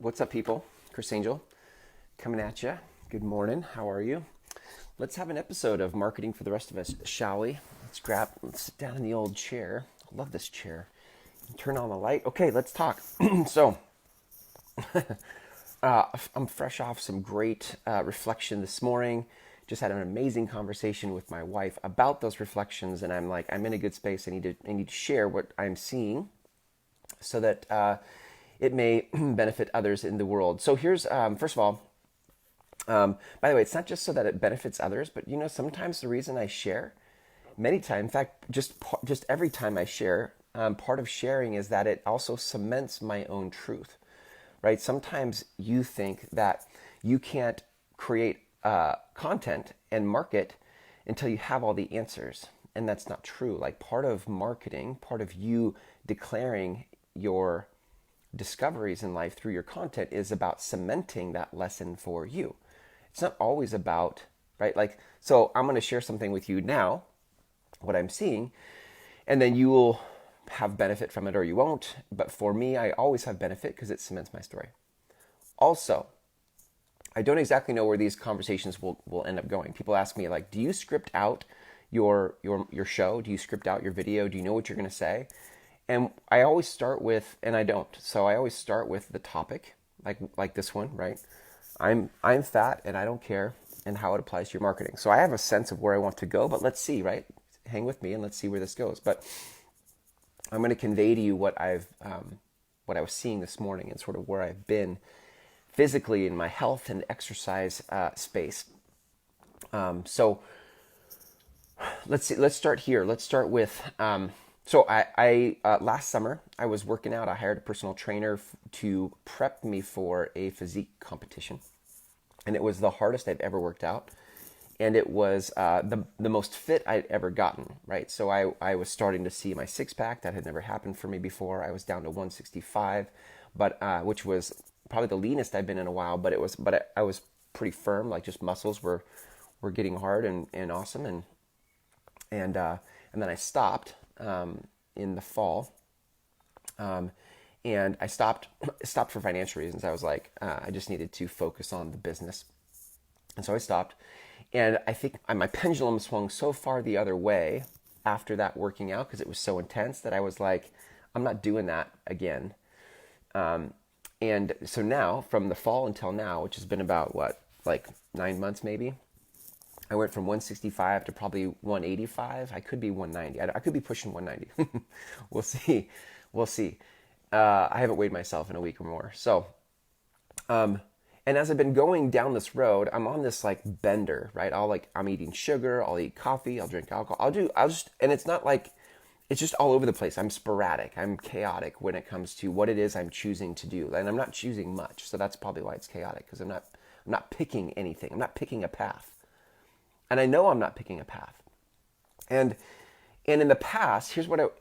What's up, people? Chris Angel coming at you. Good morning. How are you? Let's have an episode of Marketing for the Rest of Us, shall we? Let's sit down in the old chair. I love this chair. Turn on the light. Okay, let's talk. So, I'm fresh off some great reflection this morning. Just had an amazing conversation with my wife about those reflections, and I'm like, I'm in a good space. I need to share what I'm seeing, so that it may benefit others in the world. So here's, first of all, by the way, it's not just so that it benefits others, but sometimes the reason I share, many times, in fact, just every time I share, part of sharing is that it also cements my own truth, right? Sometimes you think that you can't create content and market until you have all the answers. And that's not true. Like, part of marketing, part of you declaring your discoveries in life through your content is about cementing that lesson for you. It's not always about, right? Like, so I'm going to share something with you now, what I'm seeing, and then you will have benefit from it or you won't. But for me, I always have benefit because it cements my story. Also, I don't exactly know where these conversations will end up going. People ask me, like, do you script out your show? Do you script out your video? Do you know what you're going to say? And I always start with, and I don't. So I always start with the topic, like this one, right? I'm fat and I don't care, and how it applies to your marketing. So I have a sense of where I want to go, but let's see, right? Hang with me and let's see where this goes. But I'm going to convey to you what I was seeing this morning and sort of where I've been physically in my health and exercise space. So let's see. Let's start here. Let's start with. So I last summer I was working out. I hired a personal trainer to prep me for a physique competition, and it was the hardest I've ever worked out, and it was the most fit I'd ever gotten. Right. So I was starting to see my six pack. That had never happened for me before. I was down to 165, but which was probably the leanest I've been in a while. But I was pretty firm. Like, just muscles were getting hard and awesome, and then I stopped. In the fall, and I stopped for financial reasons. I was like, I just needed to focus on the business, and so I stopped. And I think my pendulum swung so far the other way after that working out, because it was so intense, that I was like, I'm not doing that again. And so now, from the fall until now, which has been about like 9 months maybe, I went from 165 to probably 185. I could be 190. I could be pushing 190. We'll see. We'll see. I haven't weighed myself in a week or more. So, and as I've been going down this road, I'm on this like bender, right? I'm eating sugar. I'll eat coffee. I'll drink alcohol. And it's not like, it's just all over the place. I'm sporadic. I'm chaotic when it comes to what it is I'm choosing to do. And I'm not choosing much. So that's probably why it's chaotic, because I'm not picking anything. I'm not picking a path. And I know I'm not picking a path. And in the past,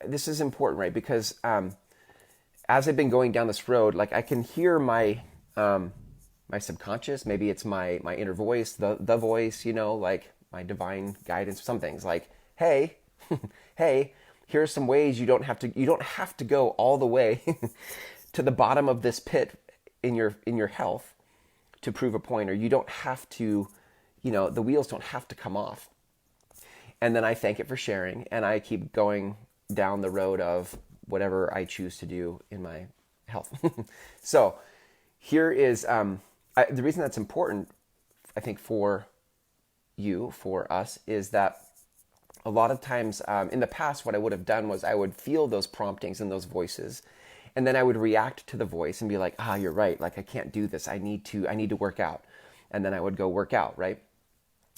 this is important, right? Because as I've been going down this road, like, I can hear my subconscious. Maybe it's my inner voice, the voice, like my divine guidance. Some things like, hey, hey, here's some ways you don't have to go all the way to the bottom of this pit in your health to prove a point, or you don't have to. The wheels don't have to come off. And then I thank it for sharing, and I keep going down the road of whatever I choose to do in my health. So here is the reason that's important, I think, for you, for us, is that a lot of times in the past, what I would have done was I would feel those promptings and those voices, and then I would react to the voice and be like, you're right. Like, I can't do this. I need to work out. And then I would go work out, right?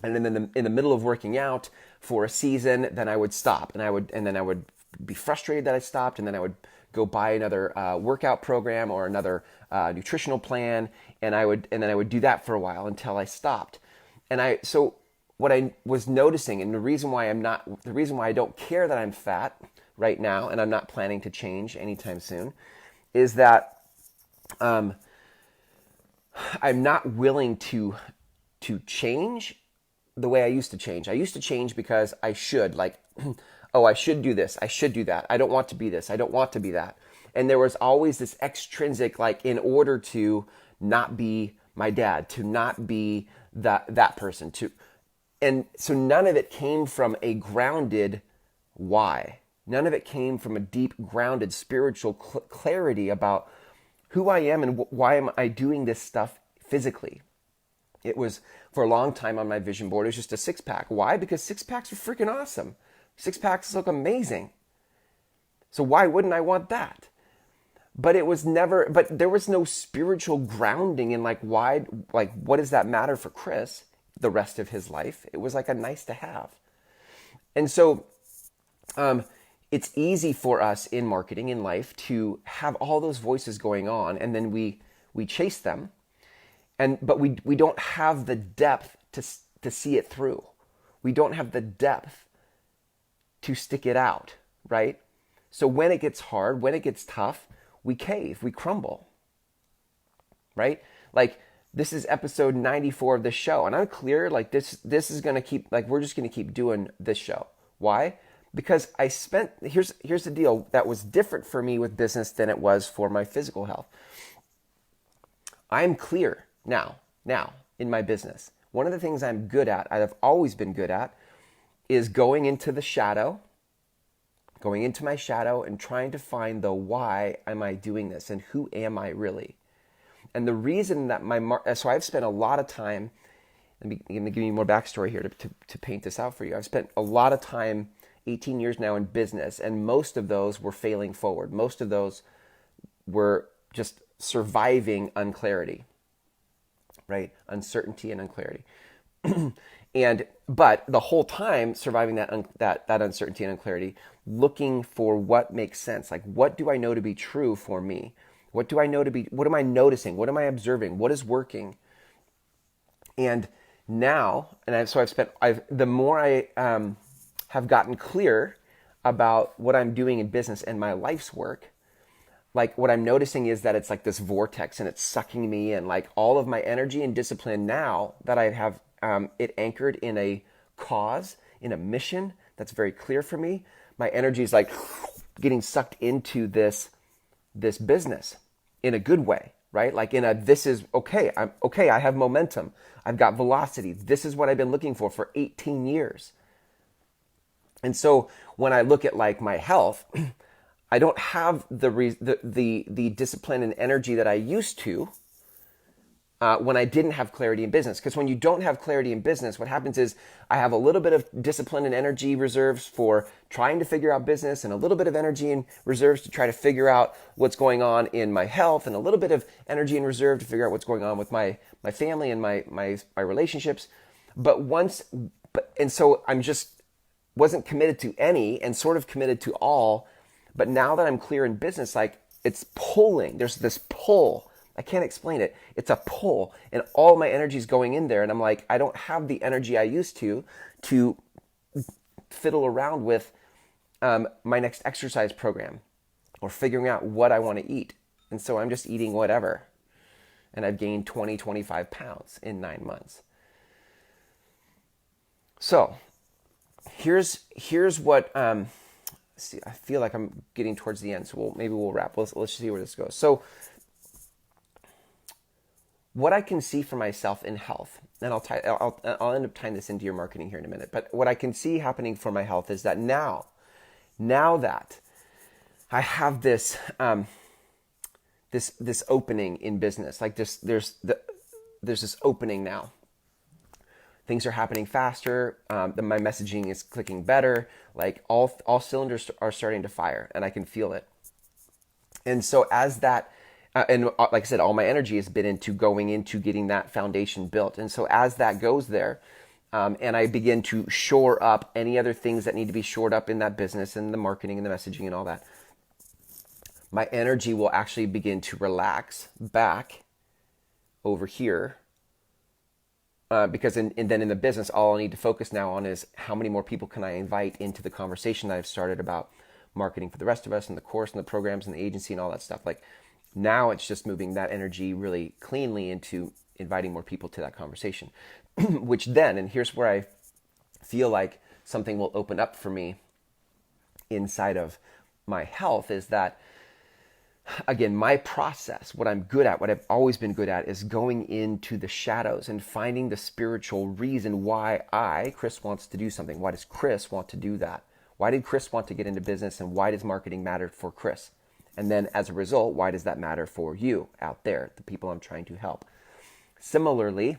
And then in the middle of working out for a season, then I would stop, and then I would be frustrated that I stopped, and then I would go buy another workout program or another nutritional plan, and then I would do that for a while until I stopped. So what I was noticing, and the reason why I don't care that I'm fat right now, and I'm not planning to change anytime soon, is that I'm not willing to change the way I used to change. I used to change because I should, like, oh, I should do this, I should do that. I don't want to be this, I don't want to be that. And there was always this extrinsic, like, in order to not be my dad, to not be that person, and so none of it came from a grounded why. None of it came from a deep, grounded spiritual clarity about who I am and why am I doing this stuff physically. It was, for a long time on my vision board, it was just a six-pack. Why? Because six-packs are freaking awesome. Six-packs look amazing. So why wouldn't I want that? But it was never, but there was no spiritual grounding in like, why, like, what does that matter for Chris the rest of his life? It was like a nice to have. And so it's easy for us in marketing, in life, to have all those voices going on, and then we chase them, but we don't have the depth to see it through. We don't have the depth to stick it out, right? So when it gets hard, when it gets tough, we cave, we crumble, right? Like, this is episode 94 of this show, and I'm clear, like, this is going to keep, like, we're just going to keep doing this show. Why? Because here's the deal that was different for me with business than it was for my physical health. I'm clear now in my business. One of the things I'm good at, I've always been good at, is going into my shadow and trying to find the why am I doing this and who am I really? And the reason that so I've spent a lot of time, let me give you more backstory here to paint this out for you. I've spent a lot of time, 18 years now, in business, and most of those were failing forward. Most of those were just surviving unclarity, right? Uncertainty and unclarity. But the whole time surviving that uncertainty and unclarity, looking for what makes sense. Like, what do I know to be true for me? What am I noticing? What am I observing? What is working? And now, the more I have gotten clear about what I'm doing in business and my life's work, like, what I'm noticing is that it's like this vortex and it's sucking me in, like, all of my energy and discipline now that I have it anchored in a cause, in a mission that's very clear for me. My energy is like getting sucked into this business in a good way, right? Like, this is okay. I'm okay. I have momentum. I've got velocity. This is what I've been looking for 18 years. And so when I look at, like, my health, I don't have the discipline and energy that I used to when I didn't have clarity in business. Because when you don't have clarity in business, what happens is I have a little bit of discipline and energy reserves for trying to figure out business, and a little bit of energy and reserves to try to figure out what's going on in my health, and a little bit of energy and reserve to figure out what's going on with my family and my relationships. And so I'm just wasn't committed to any and sort of committed to all. But now that I'm clear in business, like, it's pulling. There's this pull. I can't explain it. It's a pull, and all my energy is going in there. And I'm like, I don't have the energy I used to fiddle around with my next exercise program or figuring out what I want to eat. And so I'm just eating whatever. And I've gained 25 pounds in 9 months. So here's what, see, I feel like I'm getting towards the end, so maybe we'll wrap. Let's see where this goes. So what I can see for myself in health, and I'll end up tying this into your marketing here in a minute, but what I can see happening for my health is that now that I have this this opening in business, like there's this opening now. Things are happening faster. My messaging is clicking better. Like, all cylinders are starting to fire, and I can feel it. And so as that, like I said, all my energy has been into going into getting that foundation built. And so as that goes there, and I begin to shore up any other things that need to be shored up in that business, and the marketing and the messaging and all that, my energy will actually begin to relax back over here. Because then in the business, all I need to focus now on is how many more people can I invite into the conversation that I've started about marketing for the rest of us, and the course and the programs and the agency and all that stuff. Like, now it's just moving that energy really cleanly into inviting more people to that conversation, which then, and here's where I feel like something will open up for me inside of my health, is that again, my process, what I'm good at, what I've always been good at, is going into the shadows and finding the spiritual reason why Chris, wants to do something. Why does Chris want to do that? Why did Chris want to get into business, and why does marketing matter for Chris? And then as a result, why does that matter for you out there, the people I'm trying to help? Similarly,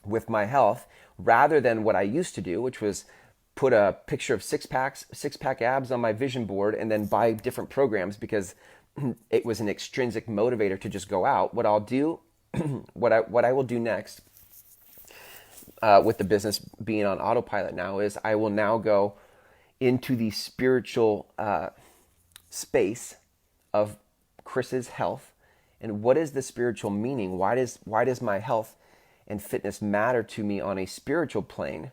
with my health, rather than what I used to do, which was put a picture of six-pack abs on my vision board and then buy different programs because it was an extrinsic motivator to just go out. What I'll do, what I will do next, with the business being on autopilot now, is I will now go into the spiritual space of Chris's health, and what is the spiritual meaning? Why does my health and fitness matter to me on a spiritual plane?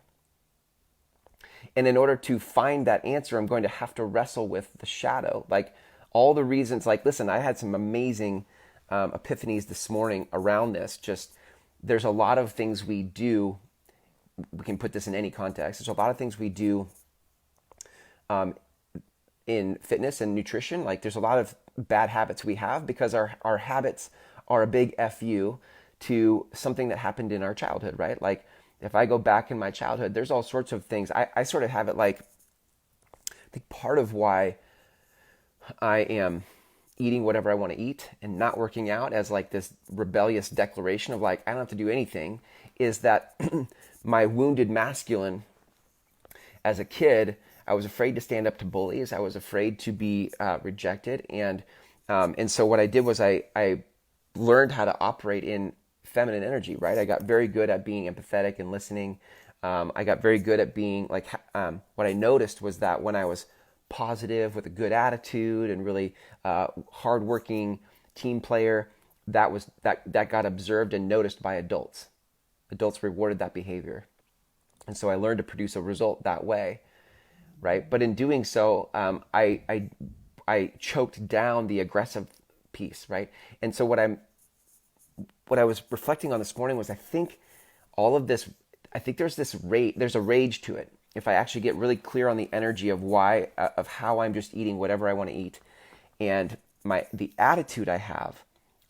And in order to find that answer, I'm going to have to wrestle with the shadow, like all the reasons. Like, listen, I had some amazing epiphanies this morning around this. Just there's a lot of things we do. We can put this in any context. There's a lot of things we do in fitness and nutrition. Like, there's a lot of bad habits we have because our habits are a big FU to something that happened in our childhood, right? Like, if I go back in my childhood, there's all sorts of things. I sort of have it like, I think part of why I am eating whatever I want to eat and not working out as like this rebellious declaration of like, I don't have to do anything, is that my wounded masculine as a kid, I was afraid to stand up to bullies. I was afraid to be rejected. And so what I did was I learned how to operate in feminine energy, right? I got very good at being empathetic and listening. I got very good at being like, what I noticed was that when I was positive with a good attitude and really hardworking team player, that got observed and noticed by adults. Adults rewarded that behavior. And so I learned to produce a result that way, right? But in doing so, I choked down the aggressive piece, right? And so what I was reflecting on this morning was, I think all of this, I think there's a rage to it. If I actually get really clear on the energy of why, of how I'm just eating whatever I want to eat, and the attitude I have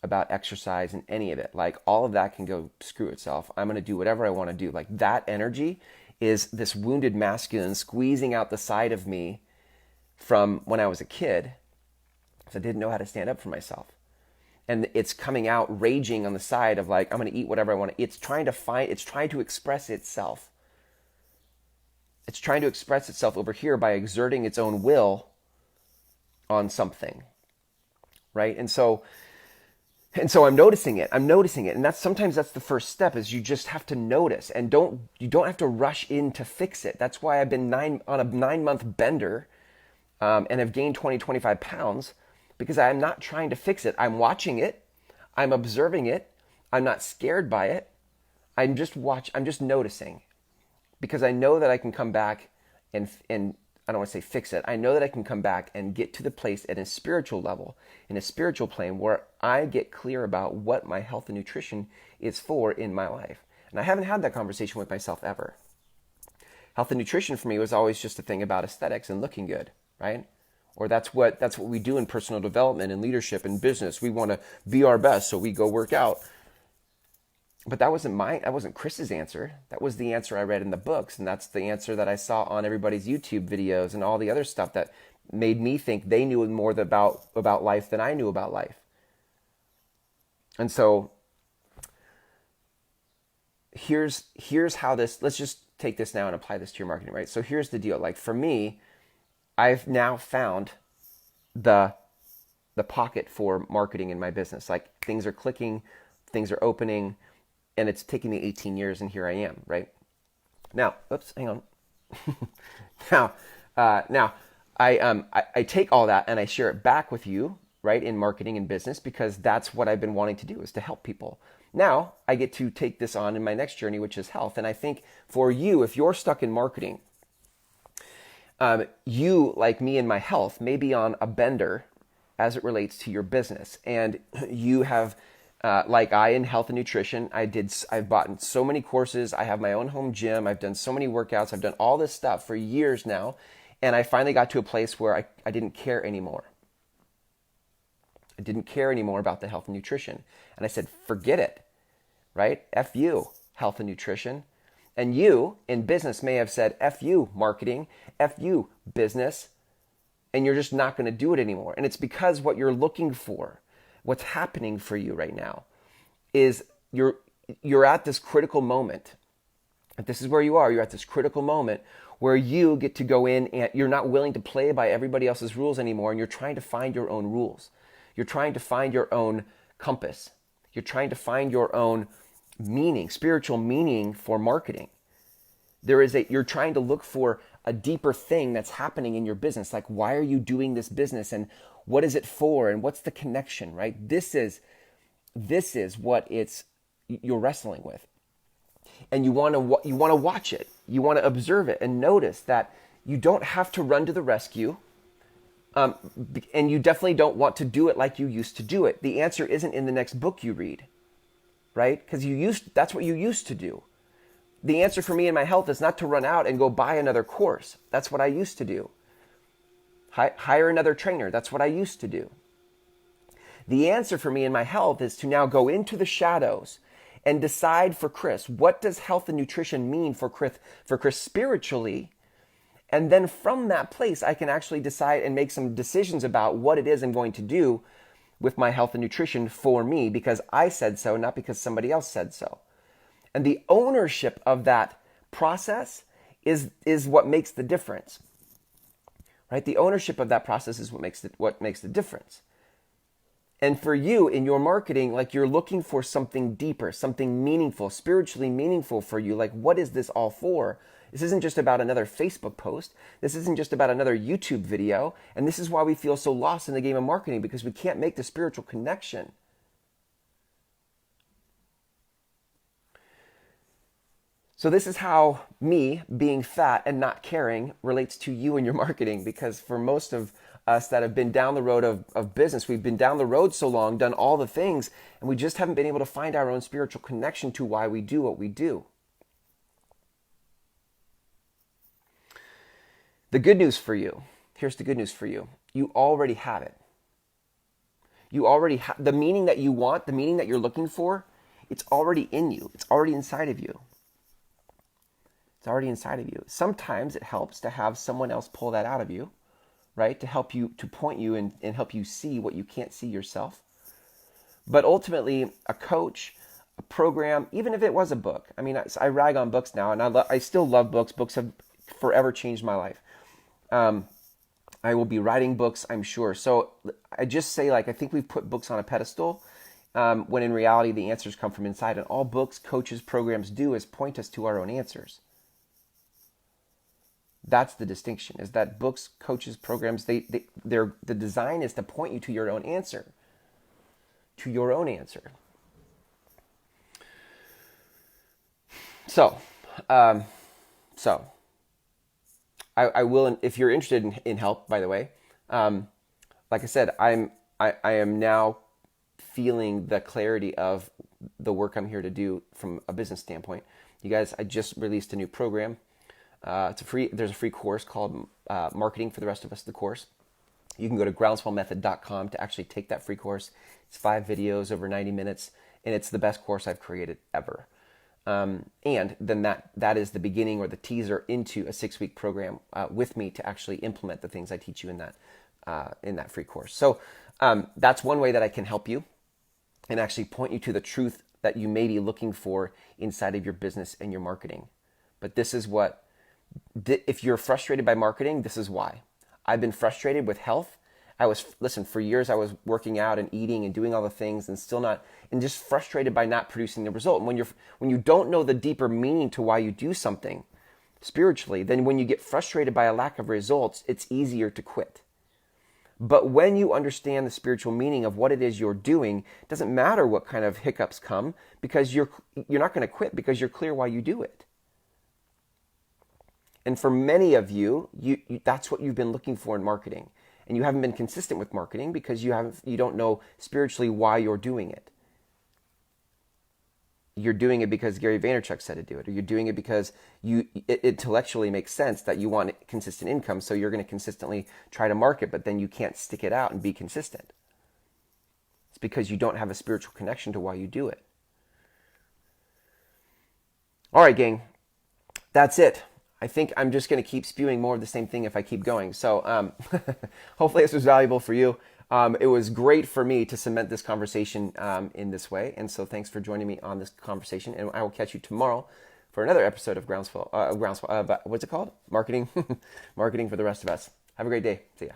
about exercise and any of it, like all of that can go screw itself. I'm going to do whatever I want to do. Like, that energy is this wounded masculine squeezing out the side of me from when I was a kid, because I didn't know how to stand up for myself. And it's coming out raging on the side of like, I'm going to eat whatever I want to. It's trying to express itself. It's trying to express itself over here by exerting its own will on something, right? And so I'm noticing it. And sometimes that's the first step, is you just have to notice, and you don't have to rush in to fix it. That's why I've been on a 9-month bender, and have gained 25 pounds, because I'm not trying to fix it. I'm watching it. I'm observing it. I'm not scared by it. I'm just noticing, because I know that I can come back and I don't want to say fix it. I know that I can come back and get to the place at a spiritual level, in a spiritual plane, where I get clear about what my health and nutrition is for in my life. And I haven't had that conversation with myself ever. Health and nutrition for me was always just a thing about aesthetics and looking good, right? Or that's what we do in personal development and leadership and business. We want to be our best, so we go work out. But that wasn't Chris's answer. That was the answer I read in the books, and that's the answer that I saw on everybody's YouTube videos and all the other stuff that made me think they knew more about life than I knew about life. And so here's how this, let's just take this now and apply this to your marketing, right? So here's the deal. Like, for me, I've now found the pocket for marketing in my business. Like, things are clicking, things are opening, and it's taken me 18 years, and here I am, right? Now, oops, hang on. Now, I take all that and I share it back with you, right, in marketing and business, because that's what I've been wanting to do, is to help people. Now, I get to take this on in my next journey, which is health. And I think for you, if you're stuck in marketing, you, like me in my health, may be on a bender as it relates to your business. And you have, like I in health and nutrition, I've bought so many courses. I have my own home gym. I've done so many workouts. I've done all this stuff for years now. And I finally got to a place where I didn't care anymore. I didn't care anymore about the health and nutrition. And I said, forget it, right? F you, health and nutrition. And you in business may have said, F you, marketing, F you, business, and you're just not going to do it anymore. And it's because what you're looking for, what's happening for you right now, is you're at this critical moment. If this is where you are, you're at this critical moment where you get to go in and you're not willing to play by everybody else's rules anymore, and you're trying to find your own rules. You're trying to find your own compass. You're trying to find your own meaning, spiritual meaning for marketing. You're trying to look for a deeper thing that's happening in your business. Like, why are you doing this business, and what is it for, and what's the connection, right? This is what you're wrestling with. And you want to watch it. You want to observe it and notice that you don't have to run to the rescue. And you definitely don't want to do it like you used to do it. The answer isn't in the next book you read, right? Because that's what you used to do. The answer for me in my health is not to run out and go buy another course. That's what I used to do. Hire another trainer. That's what I used to do. The answer for me in my health is to now go into the shadows and decide for Chris, what does health and nutrition mean for Chris spiritually? And then from that place, I can actually decide and make some decisions about what it is I'm going to do with my health and nutrition for me, because I said so, not because somebody else said so. And the ownership of that process is what makes the difference, right? The ownership of that process is what makes the difference. And for you in your marketing, like, you're looking for something deeper, something meaningful, spiritually meaningful for you. Like, what is this all for? This isn't just about another Facebook post. This isn't just about another YouTube video. And this is why we feel so lost in the game of marketing, because we can't make the spiritual connection. So this is how me being fat and not caring relates to you and your marketing, because for most of us that have been down the road of business, we've been down the road so long, done all the things, and we just haven't been able to find our own spiritual connection to why we do what we do. The good news for you, here's the good news for you. You already have it. You already have the meaning that you want, the meaning that you're looking for. It's already in you. It's already inside of you. It's already inside of you. Sometimes it helps to have someone else pull that out of you, right? To help you, to point you and help you see what you can't see yourself. But ultimately, a coach, a program, even if it was a book. I mean, I rag on books now, and I still love books. Books have forever changed my life. I will be writing books, I'm sure. So I just say, like, I think we've put books on a pedestal, when in reality the answers come from inside. And all books, coaches, programs do is point us to our own answers. That's the distinction, is that books, coaches, programs, the design is to point you to your own answer. To your own answer. So I will, if you're interested in help, by the way, like I said, I am now feeling the clarity of the work I'm here to do from a business standpoint. You guys, I just released a new program. There's a free course called Marketing for the Rest of Us, the course. You can go to groundswellmethod.com to actually take that free course. It's 5 videos over 90 minutes, and it's the best course I've created ever. And then that is the beginning or the teaser into a 6-week program with me to actually implement the things I teach you in that free course. So that's one way that I can help you and actually point you to the truth that you may be looking for inside of your business and your marketing. But this is what, if you're frustrated by marketing, this is why. I've been frustrated with health. For years I was working out and eating and doing all the things and still not, and just frustrated by not producing the result. And when you don't know the deeper meaning to why you do something spiritually, then when you get frustrated by a lack of results, it's easier to quit. But when you understand the spiritual meaning of what it is you're doing, it doesn't matter what kind of hiccups come, because you're not going to quit because you're clear why you do it. And for many of you, that's what you've been looking for in marketing. And you haven't been consistent with marketing because you don't know spiritually why you're doing it. You're doing it because Gary Vaynerchuk said to do it, or you're doing it because it intellectually makes sense that you want consistent income, so you're going to consistently try to market, but then you can't stick it out and be consistent. because you don't have a spiritual connection to why you do it. All right, gang, that's it. I think I'm just going to keep spewing more of the same thing if I keep going. So hopefully this was valuable for you. It was great for me to cement this conversation in this way. And so thanks for joining me on this conversation. And I will catch you tomorrow for another episode of Groundswell. What's it called? Marketing. Marketing for the rest of us. Have a great day. See ya.